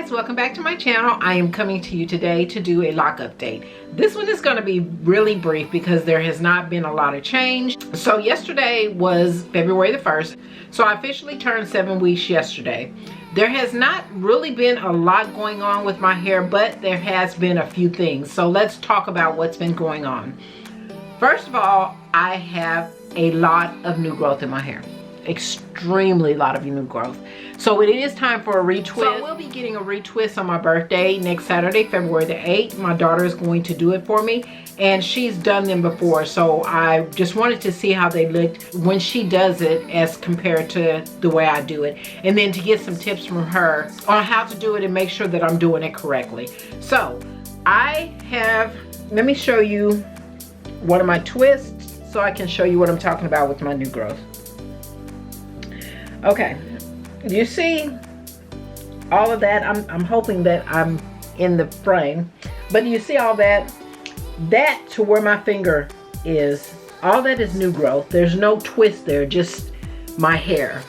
guys, welcome back to my channel. I am coming to you today to do a lock update. This one is going to be really brief because there has not been a lot of change. So yesterday was February the 1st. So I officially turned 7 weeks yesterday. There has not really been a lot going on with my hair, but there has been a few things. So let's talk about what's been going on. First of all, I have a lot of new growth in my hair. Extremely lot of new growth. So it is time for a retwist. So I will be getting a retwist on my birthday next Saturday, February the 8th. My daughter is going to do it for me, and she's done them before, so I just wanted to see how they looked when she does it as compared to the way I do it, and then to get some tips from her on how to do it and make sure that I'm doing it correctly. So I have, let me show you one of my twists so I can show you what I'm talking about with my new growth. Okay, you see all of that? I'm hoping that I'm in the frame, but you see all that? That to where my finger is, all that is new growth. There's no twist there, just my hair.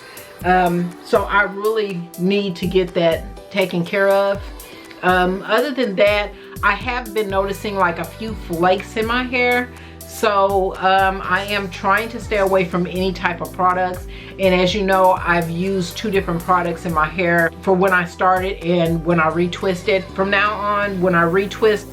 So I really need to get that taken care of. Other than that, I have been noticing like a few flakes in my hair. So I am trying to stay away from any type of products. And as you know, I've used 2 different products in my hair for when I started and when I retwisted. From now on, when I retwist,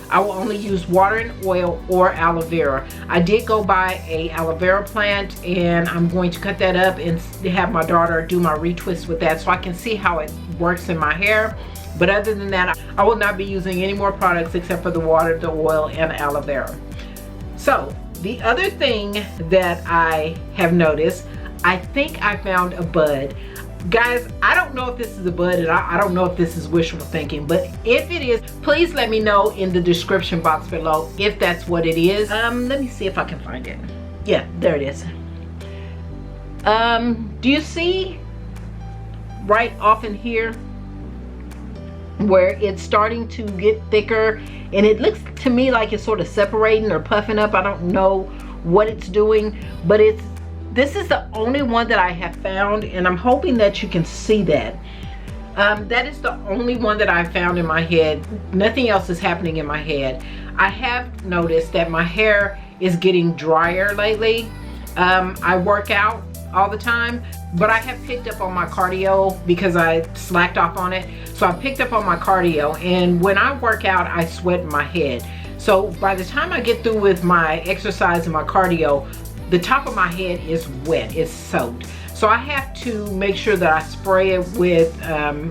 I will only use water and oil or aloe vera. I did go buy a aloe vera plant, and I'm going to cut that up and have my daughter do my retwist with that so I can see how it works in my hair. But other than that, I will not be using any more products except for the water, the oil, and aloe vera. So the other thing that I have noticed, I think I found a bud. Guys, I don't know if this is a bud, and I don't know if this is wishful thinking, but if it is, please let me know in the description box below if that's what it is. Let me see if I can find it. Yeah, there it is. Do you see right off in here where it's starting to get thicker, and it looks to me like it's sort of separating or puffing up? I don't know what it's doing, but this is the only one that I have found, and I'm hoping that you can see that. That is the only one that I found in my head. Nothing else is happening in my head. I have noticed that my hair is getting drier lately. I work out all the time, but I have picked up on my cardio because I slacked off on it. So I picked up on my cardio, and when I work out, I sweat in my head. So by the time I get through with my exercise and my cardio, the top of my head is wet, it's soaked. So I have to make sure that I spray it with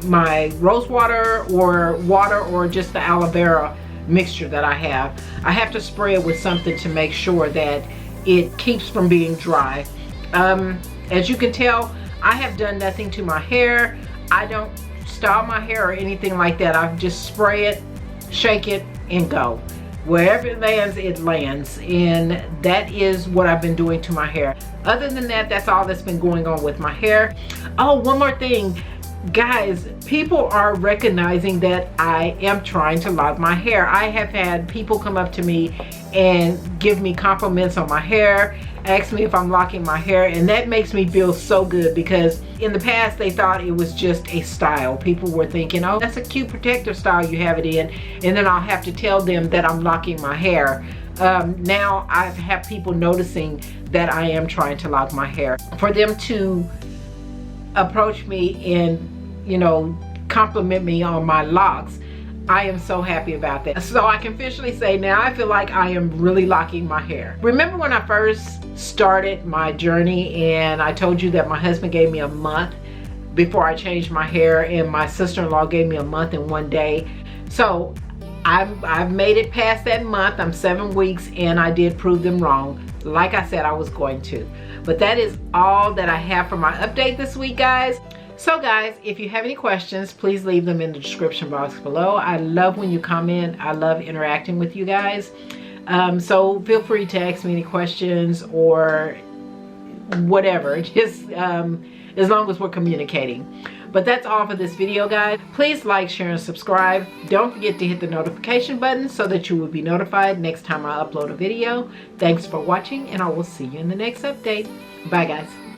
my rose water or just the aloe vera mixture that I have. I have to spray it with something to make sure that it keeps from being dry. As you can tell, I have done nothing to my hair. I don't style my hair or anything like that. I just spray it, shake it, and go. Wherever it lands, and that is what I've been doing to my hair. Other than that, that's all that's been going on with my hair. Oh, one more thing. Guys, people are recognizing that I am trying to lock my hair. I have had people come up to me and give me compliments on my hair, ask me if I'm locking my hair, and that makes me feel so good, because in the past they thought it was just a style. People were thinking, oh, that's a cute protective style you have it in, and then I'll have to tell them that I'm locking my hair. Now I've had people noticing that I am trying to lock my hair. For them to approach me and, you know, compliment me on my locks, I am so happy about that. So I can officially say now I feel like I am really locking my hair. Remember when I first started my journey and I told you that my husband gave me a month before I changed my hair, and my sister-in-law gave me a month and 1 day? So I've made it past that month. I'm 7 weeks, and I did prove them wrong, like I said I was going to. But that is all that I have for my update this week, guys. So guys, if you have any questions, please leave them in the description box below. I love when you comment. I love interacting with you guys. So feel free to ask me any questions or whatever, just as long as we're communicating. But that's all for this video, guys. Please like, share, and subscribe. Don't forget to hit the notification button so that you will be notified next time I upload a video. Thanks for watching, and I will see you in the next update. Bye, guys.